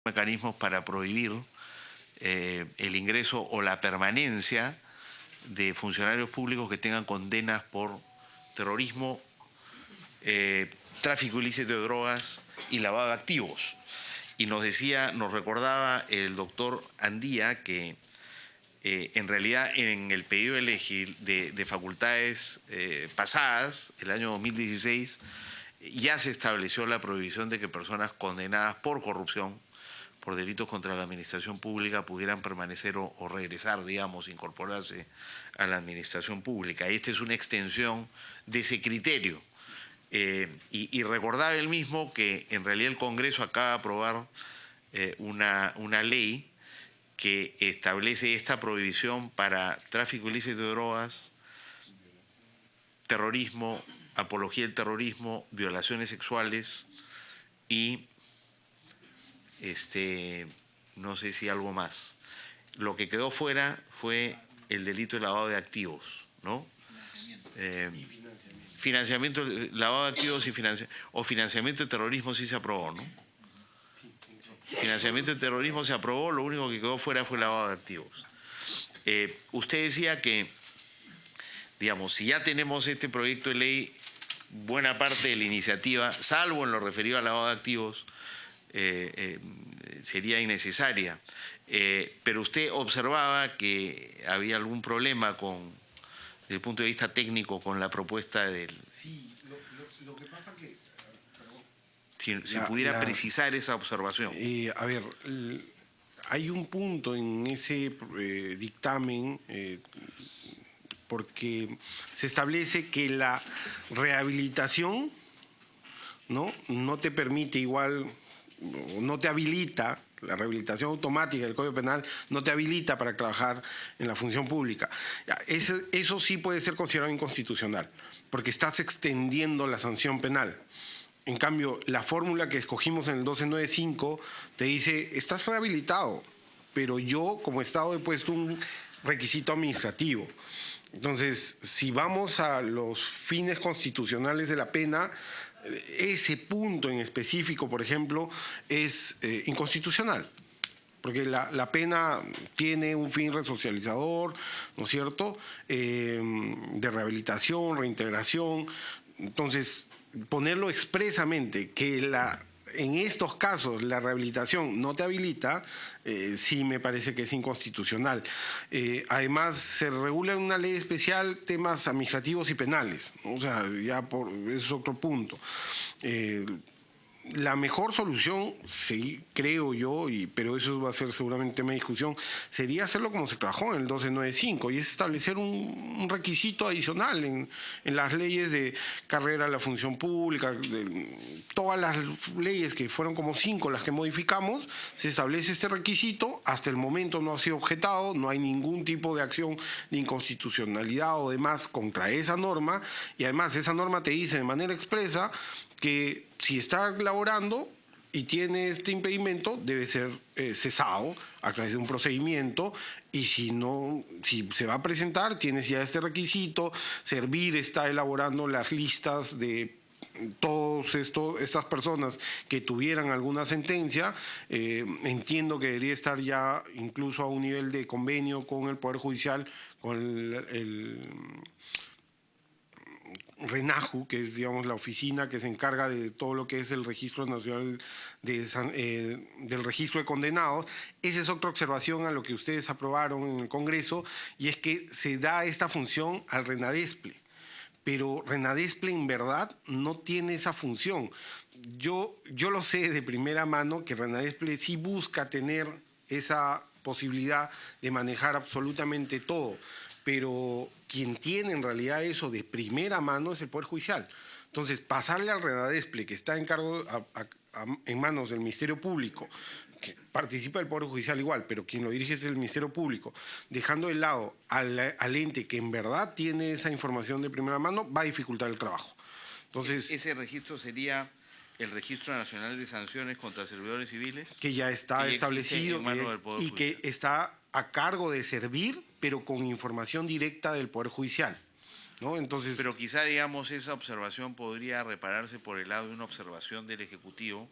mecanismos para prohibir el ingreso o la permanencia de funcionarios públicos que tengan condenas por terrorismo, tráfico ilícito de drogas y lavado de activos. Y nos recordaba el doctor Andía que en realidad en el pedido de facultades pasadas, el año 2016, ya se estableció la prohibición de que personas condenadas por corrupción, por delitos contra la administración pública, pudieran permanecer o regresar, digamos, incorporarse a la administración pública. Esta es una extensión de ese criterio. Y recordaba él mismo que en realidad el Congreso acaba de aprobar una ley que establece esta prohibición para tráfico ilícito de drogas, terrorismo, apología del terrorismo, violaciones sexuales y no sé si algo más. Lo que quedó fuera fue el delito de lavado de activos, ¿no? Financiamiento, lavado de activos y financiamiento de terrorismo sí se aprobó, ¿no? Financiamiento de terrorismo se aprobó, lo único que quedó fuera fue lavado de activos. Usted decía que, digamos, si ya tenemos este proyecto de ley, buena parte de la iniciativa, salvo en lo referido al lavado de activos, sería innecesaria. Pero usted observaba que había algún problema desde el punto de vista técnico con la propuesta del... Sí, lo que pasa que... Si pudiera precisar esa observación. A ver, hay un punto en ese dictamen porque se establece que la rehabilitación no te permite igual, no te habilita, la rehabilitación automática del Código Penal no te habilita para trabajar en la función pública. Eso sí puede ser considerado inconstitucional, porque estás extendiendo la sanción penal. En cambio, la fórmula que escogimos en el 1295 te dice, estás rehabilitado, pero yo como Estado he puesto un requisito administrativo. Entonces, si vamos a los fines constitucionales de la pena, ese punto en específico, por ejemplo, es inconstitucional. Porque la pena tiene un fin resocializador, ¿no es cierto?, de rehabilitación, reintegración. Entonces, ponerlo expresamente que en estos casos la rehabilitación no te habilita, sí me parece que es inconstitucional. Además, se regula en una ley especial temas administrativos y penales, ¿no? O sea, eso es otro punto. La mejor solución, sí, creo yo, pero eso va a ser seguramente tema de discusión, sería hacerlo como se trabajó en el 1295 y es establecer un requisito adicional en las leyes de carrera a la función pública, todas las leyes que fueron como 5 las que modificamos, se establece este requisito, hasta el momento no ha sido objetado, no hay ningún tipo de acción de inconstitucionalidad o demás contra esa norma y además esa norma te dice de manera expresa que si está laborando y tiene este impedimento, debe ser cesado a través de un procedimiento y si se va a presentar, tienes ya este requisito. Servir está elaborando las listas de todas estas personas que tuvieran alguna sentencia. Entiendo que debería estar ya incluso a un nivel de convenio con el Poder Judicial, con el RENAJU, que es, digamos, la oficina que se encarga de todo lo que es el Registro Nacional del Registro de Condenados. Esa es otra observación a lo que ustedes aprobaron en el Congreso, y es que se da esta función al RENADESPLE. Pero RENADESPLE en verdad no tiene esa función. Yo lo sé de primera mano que RENADESPLE sí busca tener esa posibilidad de manejar absolutamente todo, pero quien tiene en realidad eso de primera mano es el Poder Judicial. Entonces, pasarle al RENADESPLE, que está en manos del Ministerio Público, que participa del Poder Judicial igual, pero quien lo dirige es el Ministerio Público, dejando de lado al ente que en verdad tiene esa información de primera mano, va a dificultar el trabajo. Entonces, ¿ese registro sería el Registro Nacional de Sanciones contra Servidores Civiles? Que ya está establecido y que está a cargo de servir, pero con información directa del Poder Judicial, ¿no? Entonces, pero quizá, digamos, esa observación podría repararse por el lado de una observación del Ejecutivo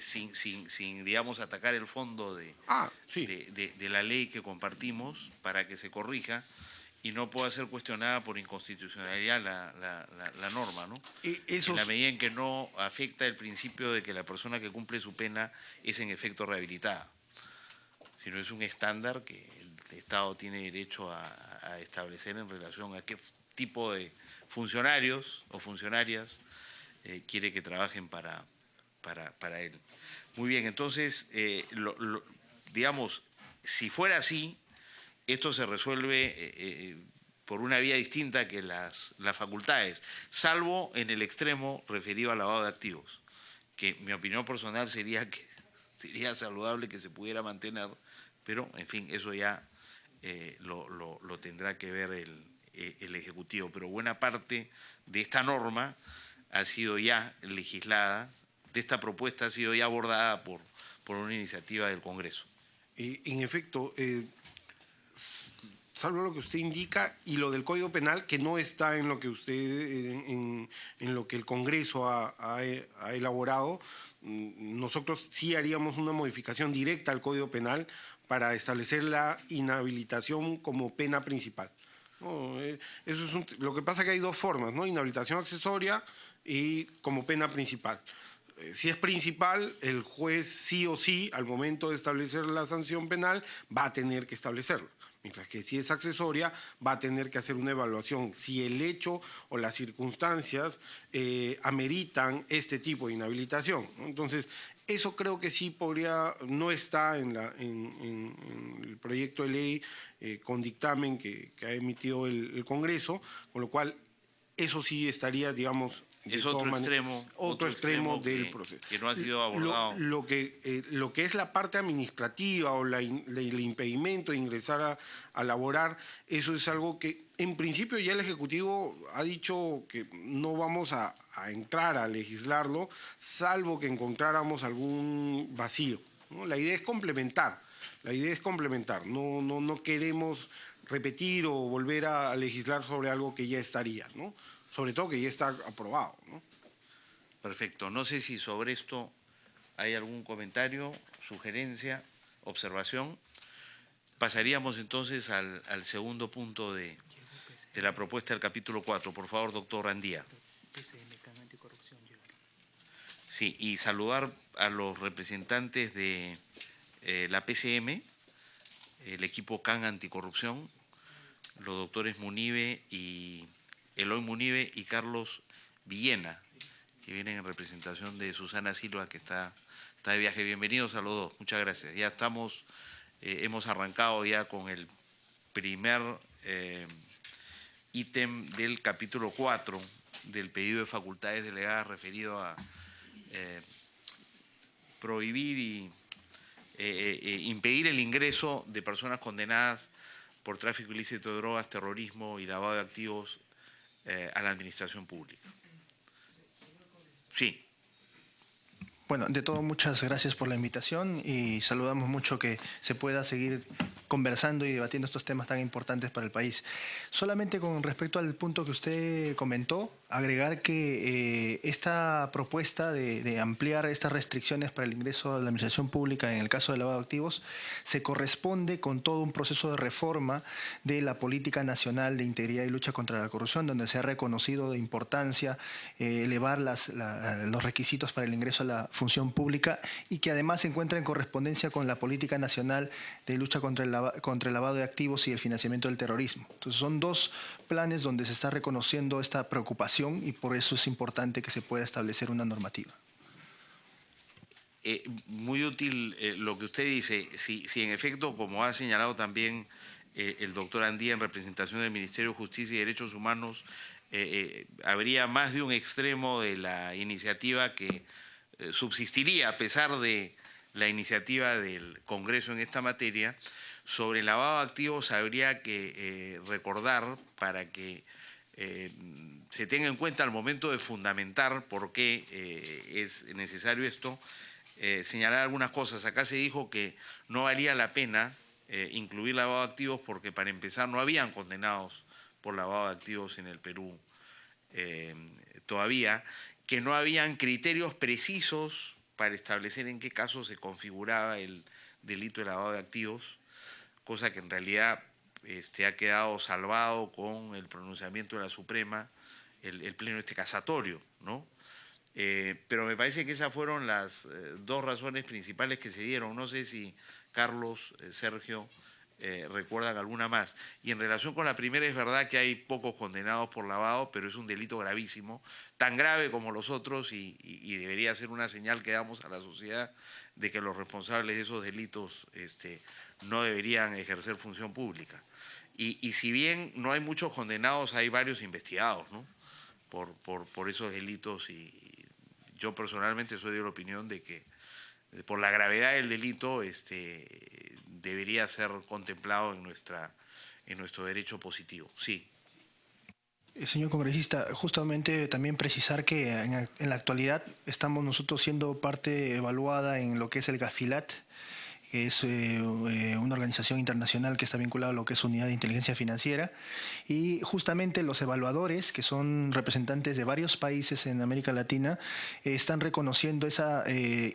sin, digamos, atacar el fondo Sí. de la ley que compartimos para que se corrija y no pueda ser cuestionada por inconstitucionalidad la norma, ¿no? En la medida en que no afecta el principio de que la persona que cumple su pena es en efecto rehabilitada, sino es un estándar que el Estado tiene derecho a establecer en relación a qué tipo de funcionarios o funcionarias quiere que trabajen para él. Muy bien, entonces, digamos, si fuera así, esto se resuelve por una vía distinta que las facultades, salvo en el extremo referido al lavado de activos, que mi opinión personal sería que sería saludable que se pudiera mantener, pero, en fin, eso ya lo tendrá que ver el Ejecutivo. Pero buena parte de esta norma ha sido ya legislada, de esta propuesta ha sido ya abordada por una iniciativa del Congreso. En efecto, salvo lo que usted indica y lo del Código Penal, que no está en lo que usted, en lo que el Congreso ha elaborado, nosotros sí haríamos una modificación directa al Código Penal para establecer la inhabilitación como pena principal. No, eso es lo que pasa es que hay dos formas, ¿no? Inhabilitación accesoria y como pena principal. Si es principal, el juez sí o sí, al momento de establecer la sanción penal, va a tener que establecerla. Mientras que si es accesoria, va a tener que hacer una evaluación si el hecho o las circunstancias ameritan este tipo de inhabilitación, ¿no? Entonces, eso creo que sí podría, no está en el proyecto de ley con dictamen que ha emitido el Congreso, con lo cual eso sí estaría, digamos, es otro extremo del proceso. Que no ha sido abordado. Lo que es la parte administrativa o el impedimento de ingresar a laborar, eso es algo que en principio ya el Ejecutivo ha dicho que no vamos a entrar a legislarlo, salvo que encontráramos algún vacío, ¿no? La idea es complementar, no queremos repetir o volver a legislar sobre algo que ya estaría, ¿no? Sobre todo que ya está aprobado, ¿no? Perfecto. No sé si sobre esto hay algún comentario, sugerencia, observación. Pasaríamos entonces al segundo punto de la propuesta del capítulo 4. Por favor, doctor Andía. Sí, y saludar a los representantes de la PCM, el equipo CAN Anticorrupción, los doctores Eloy Munive y Carlos Villena, que vienen en representación de Susana Silva, que está de viaje. Bienvenidos a los dos, muchas gracias. Ya estamos, hemos arrancado ya con el primer ítem del capítulo 4 del pedido de facultades delegadas referido a prohibir y impedir el ingreso de personas condenadas por tráfico ilícito de drogas, terrorismo y lavado de activos a la administración pública. Sí. Bueno, de todo, muchas gracias por la invitación y saludamos mucho que se pueda seguir conversando y debatiendo estos temas tan importantes para el país. Solamente con respecto al punto que usted comentó, agregar que esta propuesta de ampliar estas restricciones para el ingreso a la administración pública en el caso de lavado de activos se corresponde con todo un proceso de reforma de la Política Nacional de Integridad y Lucha contra la Corrupción, donde se ha reconocido de importancia elevar los requisitos para el ingreso a la función pública y que además se encuentra en correspondencia con la Política Nacional de Lucha contra el lavado de activos y el financiamiento del terrorismo. Entonces son dos planes donde se está reconociendo esta preocupación y por eso es importante que se pueda establecer una normativa. Muy útil lo que usted dice. Si en efecto, como ha señalado también el doctor Andía en representación del Ministerio de Justicia y Derechos Humanos, habría más de un extremo de la iniciativa que subsistiría a pesar de la iniciativa del Congreso en esta materia. Sobre el lavado de activos habría que recordar, para que se tenga en cuenta al momento de fundamentar por qué es necesario esto, señalar algunas cosas. Acá se dijo que no valía la pena incluir lavado de activos porque, para empezar, no habían condenados por lavado de activos en el Perú todavía, que no habían criterios precisos para establecer en qué casos se configuraba el delito de lavado de activos, cosa que en realidad ha quedado salvado con el pronunciamiento de la Suprema, el pleno casatorio, ¿no? Pero me parece que esas fueron las dos razones principales que se dieron. No sé si Carlos, Sergio, recuerdan alguna más. Y en relación con la primera, es verdad que hay pocos condenados por lavado, pero es un delito gravísimo, tan grave como los otros, y debería ser una señal que damos a la sociedad de que los responsables de esos delitos no deberían ejercer función pública. Y si bien no hay muchos condenados, hay varios investigados, ¿no? por esos delitos, y yo personalmente soy de la opinión de que por la gravedad del delito debería ser contemplado en nuestro derecho positivo. Sí. Señor congresista, justamente también precisar que en la actualidad estamos nosotros siendo parte evaluada en lo que es el GAFILAT, que es una organización internacional que está vinculada a lo que es Unidad de Inteligencia Financiera, y justamente los evaluadores, que son representantes de varios países en América Latina, están reconociendo esa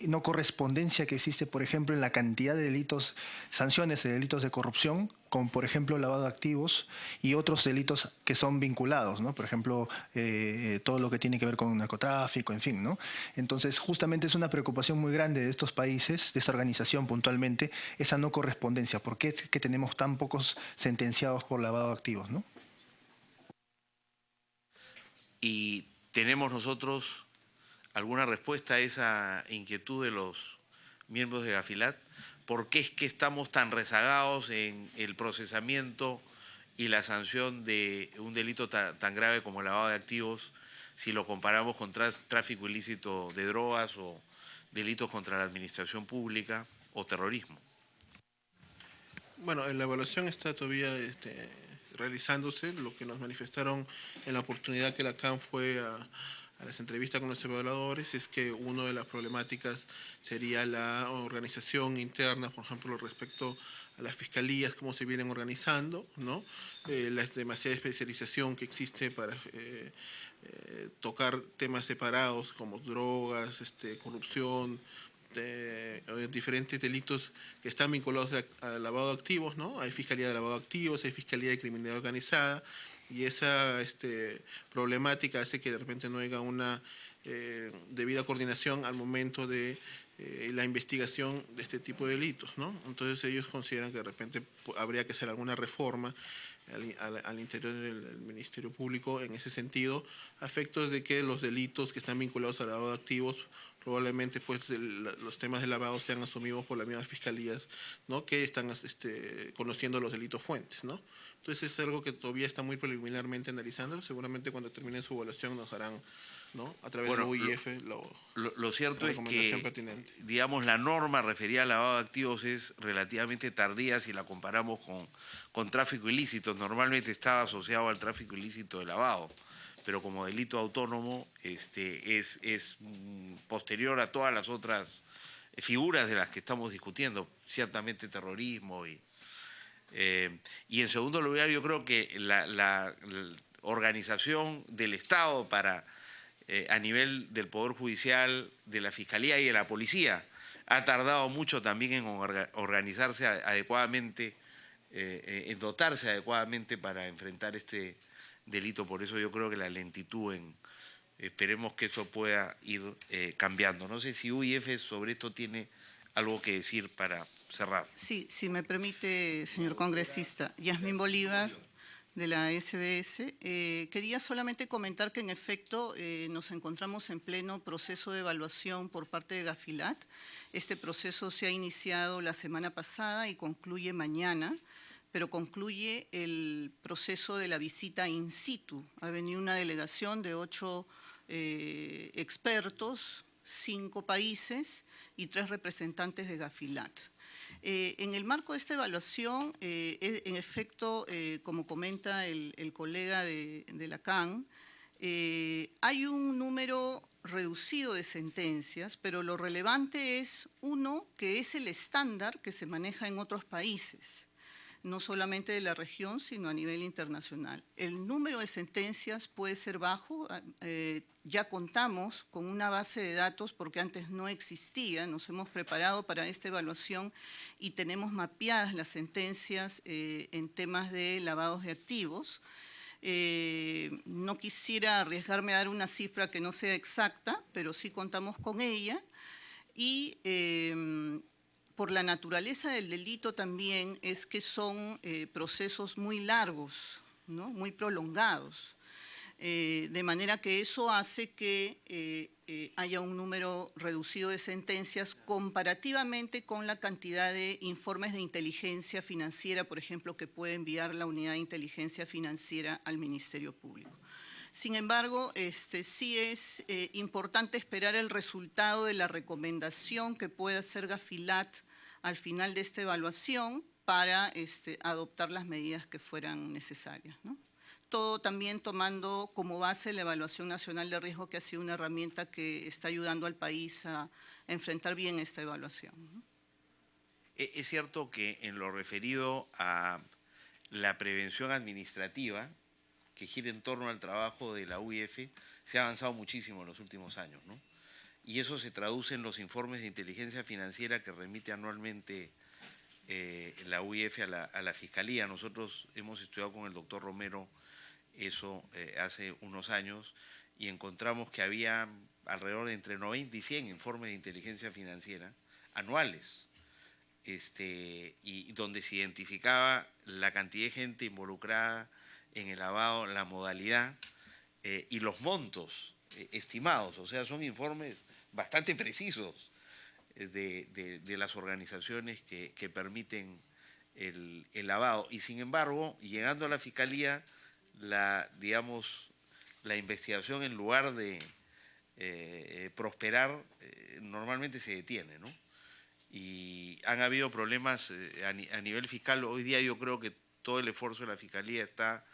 no correspondencia que existe, por ejemplo, en la cantidad de delitos, sanciones de delitos de corrupción, con, por ejemplo, lavado de activos y otros delitos que son vinculados, ¿no? Por ejemplo, todo lo que tiene que ver con narcotráfico, en fin, ¿no? Entonces, justamente es una preocupación muy grande de estos países, de esta organización puntualmente, esa no correspondencia. ¿Por qué es que tenemos tan pocos sentenciados por lavado de activos, ¿no? ¿Y tenemos nosotros alguna respuesta a esa inquietud de los miembros de GAFILAT? ¿Por qué es que estamos tan rezagados en el procesamiento y la sanción de un delito tan grave como el lavado de activos si lo comparamos con tráfico ilícito de drogas o delitos contra la administración pública o terrorismo? Bueno, la evaluación está todavía realizándose. Lo que nos manifestaron en la oportunidad que la CAN fue a las entrevistas con los evaluadores es que una de las problemáticas sería la organización interna, por ejemplo, respecto a las fiscalías, cómo se vienen organizando, ¿no? La demasiada especialización que existe para tocar temas separados como drogas, corrupción, diferentes delitos que están vinculados al lavado de activos, ¿no? Hay fiscalía de lavado de activos, hay fiscalía de criminalidad organizada, y esa problemática hace que de repente no haya una debida coordinación al momento de la investigación de este tipo de delitos, ¿no? Entonces ellos consideran que de repente habría que hacer alguna reforma al interior del Ministerio Público en ese sentido, a efectos de que los delitos que están vinculados al lavado de activos probablemente pues los temas de lavado sean asumidos por las mismas fiscalías, ¿no? Que están conociendo los delitos fuentes, ¿no? Entonces es algo que todavía está muy preliminarmente analizando. Seguramente cuando termine su evaluación nos harán, ¿no? A través de la UIF lo cierto es que, pertinente. digamos, la norma referida al lavado de activos es relativamente tardía si la comparamos con tráfico ilícito. Normalmente estaba asociado al tráfico ilícito de lavado, pero como delito autónomo es posterior a todas las otras figuras de las que estamos discutiendo, ciertamente terrorismo. Y en segundo lugar, yo creo que la organización del Estado a nivel del Poder Judicial, de la Fiscalía y de la Policía ha tardado mucho también en organizarse adecuadamente, en dotarse adecuadamente para enfrentar este delito. Por eso yo creo que la lentitud esperemos que eso pueda ir cambiando. No sé si UIF sobre esto tiene algo que decir para cerrar. Sí, si me permite, señor congresista. Yasmín Bolívar, de la SBS. Quería solamente comentar que en efecto nos encontramos en pleno proceso de evaluación por parte de GAFILAT. Este proceso se ha iniciado la semana pasada y concluye mañana, pero concluye el proceso de la visita in situ. Ha venido una delegación de 8 expertos, 5 países y 3 representantes de GAFILAT. En el marco de esta evaluación, en efecto, como comenta el colega de la CAN, hay un número reducido de sentencias, pero lo relevante es, uno, que es el estándar que se maneja en otros países. no solamente de la región, sino a nivel internacional. El número de sentencias puede ser bajo, ya contamos con una base de datos porque antes no existía, nos hemos preparado para esta evaluación y tenemos mapeadas las sentencias en temas de lavados de activos. No quisiera arriesgarme a dar una cifra que no sea exacta, pero sí contamos con ella. Y por la naturaleza del delito también es que son procesos muy largos, ¿no? Muy prolongados. De manera que eso hace que haya un número reducido de sentencias comparativamente con la cantidad de informes de inteligencia financiera, por ejemplo, que puede enviar la Unidad de Inteligencia Financiera al Ministerio Público. Sin embargo, sí es importante esperar el resultado de la recomendación que pueda hacer Gafilat al final de esta evaluación para adoptar las medidas que fueran necesarias, ¿no? Todo también tomando como base la Evaluación Nacional de Riesgo, que ha sido una herramienta que está ayudando al país a enfrentar bien esta evaluación, ¿no? Es cierto que en lo referido a la prevención administrativa, que gira en torno al trabajo de la UIF, se ha avanzado muchísimo en los últimos años, ¿no? Y eso se traduce en los informes de inteligencia financiera que remite anualmente la UIF a la Fiscalía. Nosotros hemos estudiado con el doctor Romero eso hace unos años y encontramos que había alrededor de entre 90 y 100 informes de inteligencia financiera anuales, y donde se identificaba la cantidad de gente involucrada en el lavado, la modalidad y los montos estimados. O sea, son informes bastante precisos de las organizaciones que permiten el lavado. Y sin embargo, llegando a la Fiscalía, la investigación, en lugar de prosperar, normalmente se detiene, ¿no? Y han habido problemas a nivel fiscal. Hoy día yo creo que todo el esfuerzo de la Fiscalía está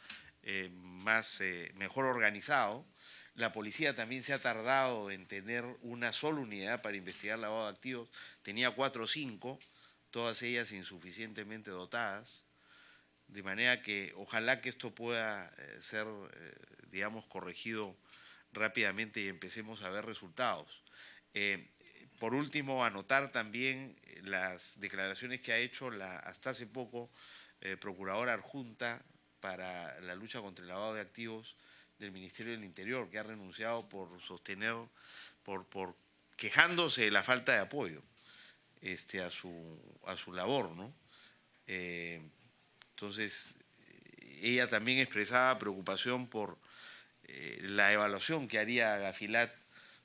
mejor organizado. La policía también se ha tardado en tener una sola unidad para investigar lavado de activos. Tenía 4 o 5, todas ellas insuficientemente dotadas. De manera que ojalá que esto pueda ser, corregido rápidamente y empecemos a ver resultados. Por último, anotar también las declaraciones que ha hecho hasta hace poco Procuradora Adjunta para la lucha contra el lavado de activos del Ministerio del Interior, que ha renunciado por sostener, por quejándose de la falta de apoyo a su labor, ¿no? Entonces, ella también expresaba preocupación por la evaluación que haría Gafilat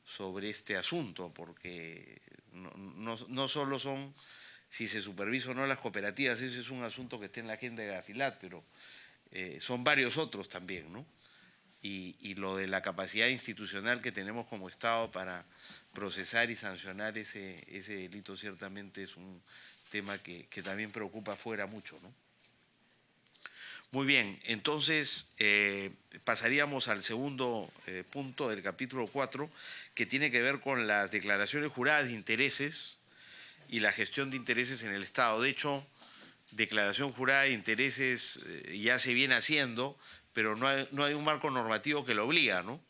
sobre este asunto, porque no solo son si se supervisa o no las cooperativas, ese es un asunto que está en la agenda de Gafilat, pero son varios otros también, ¿no? Y lo de la capacidad institucional que tenemos como Estado para procesar y sancionar ese delito ciertamente es un tema que también preocupa afuera mucho, ¿no? Muy bien, entonces pasaríamos al segundo punto del capítulo 4, que tiene que ver con las declaraciones juradas de intereses y la gestión de intereses en el Estado. De hecho, declaración jurada de intereses ya se viene haciendo, pero no hay un marco normativo que lo obliga, ¿no?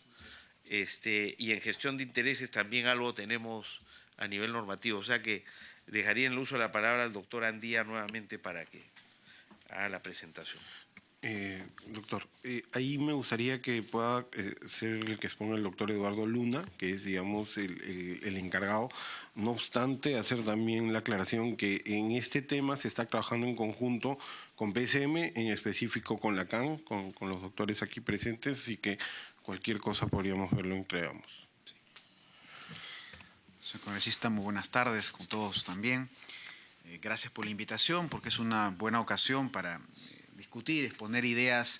Y en gestión de intereses también algo tenemos a nivel normativo. O sea que dejaría en el uso de la palabra al doctor Andía nuevamente para que haga la presentación. Doctor, ahí me gustaría que pueda ser el que exponga el doctor Eduardo Luna, que es, digamos, el encargado. No obstante, hacer también la aclaración que en este tema se está trabajando en conjunto con PSM, en específico con la CAN, con los doctores aquí presentes, así que cualquier cosa podríamos verlo entre ambos. Señor congresista, muy buenas tardes con todos también. Gracias por la invitación, porque es una buena ocasión para discutir, exponer ideas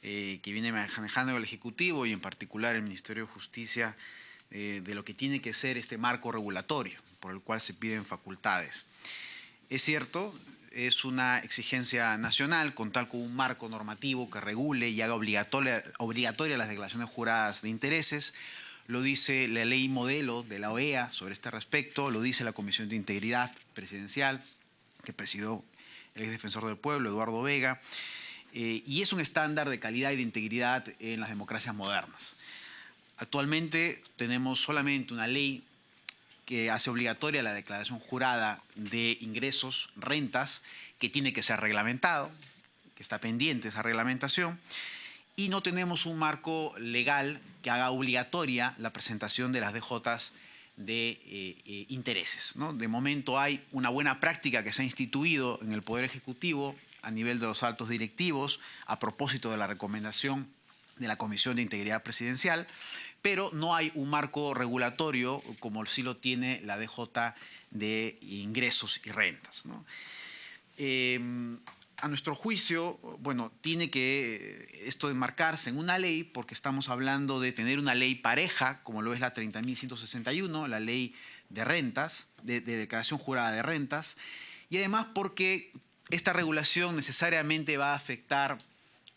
que viene manejando el Ejecutivo y en particular el Ministerio de Justicia de lo que tiene que ser este marco regulatorio por el cual se piden facultades. Es cierto, es una exigencia nacional contar con un marco normativo que regule y haga obligatoria las declaraciones juradas de intereses. Lo dice la ley modelo de la OEA sobre este respecto, lo dice la Comisión de Integridad Presidencial que presidió el ex defensor del pueblo, Eduardo Vega, y es un estándar de calidad y de integridad en las democracias modernas. Actualmente tenemos solamente una ley que hace obligatoria la declaración jurada de ingresos, rentas, que tiene que ser reglamentado, que está pendiente esa reglamentación, y no tenemos un marco legal que haga obligatoria la presentación de las DJs de intereses, ¿no? De momento hay una buena práctica que se ha instituido en el Poder Ejecutivo a nivel de los altos directivos a propósito de la recomendación de la Comisión de Integridad Presidencial, pero no hay un marco regulatorio como sí lo tiene la DJ de ingresos y rentas, ¿no? A nuestro juicio, bueno, tiene que esto enmarcarse en una ley porque estamos hablando de tener una ley pareja, como lo es la 30.161, la ley de rentas, de declaración jurada de rentas, y además porque esta regulación necesariamente va a afectar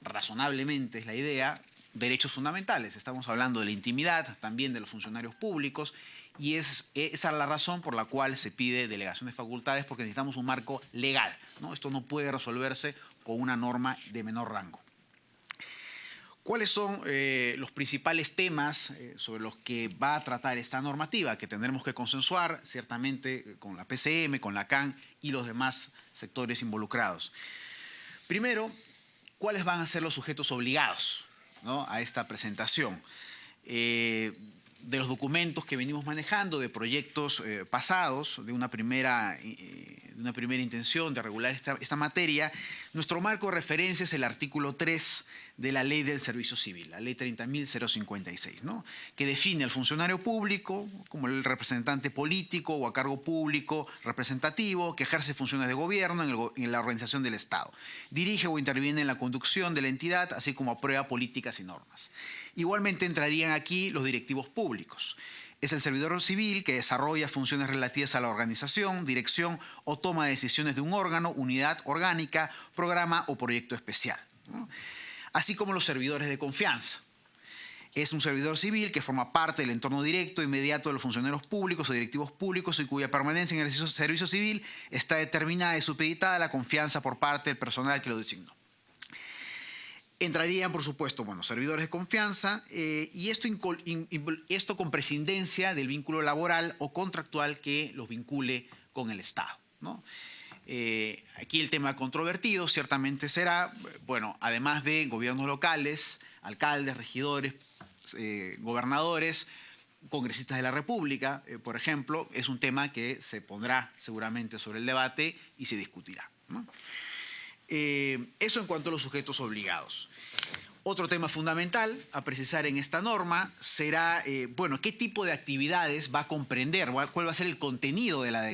razonablemente, es la idea, derechos fundamentales. Estamos hablando de la intimidad, también de los funcionarios públicos, y esa es la razón por la cual se pide delegación de facultades, porque necesitamos un marco legal, ¿no? Esto no puede resolverse con una norma de menor rango. ¿Cuáles son los principales temas sobre los que va a tratar esta normativa? Que tendremos que consensuar, ciertamente, con la PCM, con la CAN y los demás sectores involucrados. Primero, ¿cuáles van a ser los sujetos obligados, ¿no?, a esta presentación? De los documentos que venimos manejando, de proyectos pasados, de una primera intención de regular esta materia, nuestro marco de referencia es el artículo 3 de la Ley del Servicio Civil, la Ley 30.056, ¿no?, que define al funcionario público como el representante político o a cargo público representativo que ejerce funciones de gobierno en la organización del Estado, dirige o interviene en la conducción de la entidad, así como aprueba políticas y normas. Igualmente entrarían aquí los directivos públicos. Es el servidor civil que desarrolla funciones relativas a la organización, dirección o toma de decisiones de un órgano, unidad orgánica, programa o proyecto especial, ¿no?, así como los servidores de confianza. Es un servidor civil que forma parte del entorno directo e inmediato de los funcionarios públicos o directivos públicos y cuya permanencia en el servicio civil está determinada y supeditada a la confianza por parte del personal que lo designó. Entrarían, por supuesto, bueno, servidores de confianza y esto con prescindencia del vínculo laboral o contractual que los vincule con el Estado, ¿no? Aquí el tema controvertido ciertamente será, bueno, además de gobiernos locales, alcaldes, regidores, gobernadores, congresistas de la República, por ejemplo, es un tema que se pondrá seguramente sobre el debate y se discutirá, ¿no? Eso en cuanto a los sujetos obligados. Otro tema fundamental a precisar en esta norma será, bueno, qué tipo de actividades va a comprender, cuál va a ser el contenido de la